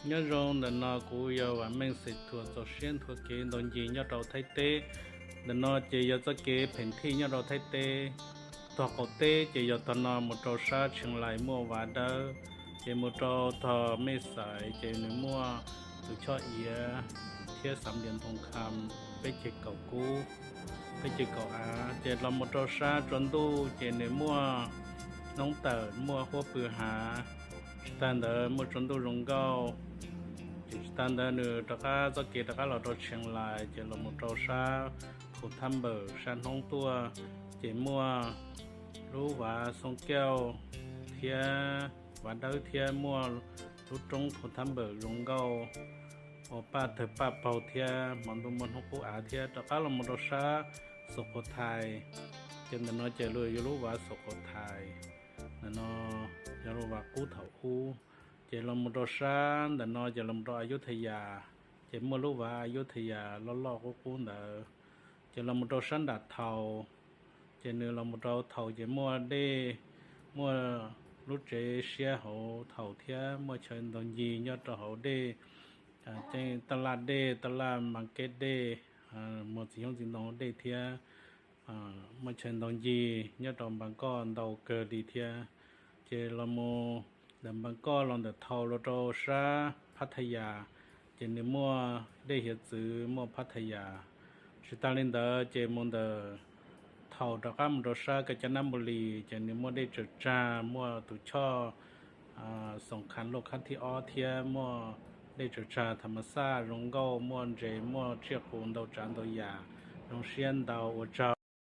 nhớ rong là nó cũng yêu và mình sẽ thua cho xuyên thua kế đồng gì nhớ đầu thay tê là nó chỉ yêu cho kế phèn thi nhớ đầu thay tê thọ cổ tê chỉ yêu tao nó một trâu sa chừng lại mua và đỡ chỉ một trâu thọ mê sải chỉ nếu mua từ cho ý thiết sắm điện thông cam với chỉ cầu cũ với chỉ cầu chỉ là một trâu sa chuẩn tu chỉ nếu mua nông tờ mua hoa bự hà tan đỡ một chuẩn tu rong cao tan đỡ nữa tất cả tất cả là trâu chừng lại chỉ là một trâu sa thủ tham bờ san hông tua chỉ muaรู้ว่าสงแก้วเทียวันเดอเทียมัวรู้ตรงถูกทำเบิกลงเกาโอป้าเถอป้าเป่าเทียมันดูมันหกอาเทียตะก้าลมรสาสุโขทัยเจนน้อยเจริญยรู้ว่าสุโขทัยนั่นยรู้ว่ากู้เถาคู่เจลมรสาแต่น้อยเจลมรออยุธยาเจมัวรู้ว่าอยุธยาล้อกู้เนอเจลมรสันดัดเทาเจนึเราหมดเราเท่าจะมัวได้มัวรู้ใจเสียเขาเท่าเทียมัวเชิญตอนยียอดเขาได้เจตลาดได้ตลาดมาร์เก็ตได้หมดสิ่งสิ่งต่างได้เทียมัวเชิญตอนยียอดตอนบางก้อนเราเกิดดีเทียเจเราโมดับบางก้อนเราเดือดเท่าเราโตซาพัทยาเจนึมัวได้เหียจื้อมัวพัทยาสตาลินเดอร์เจมอนเดอร์เท่าดอกอ้ำรสกาญจนบุรีจะนิมัวได้จุดจ้ามัวตุช่อส่งขันโลกคันที่อ้อเทียมัวได้จุดจ้าธรรมศาสตร์รงเก้ามัวเจมัวเชียกปูนดาวจันดาวยาโรงเรียนดาวอเจ้า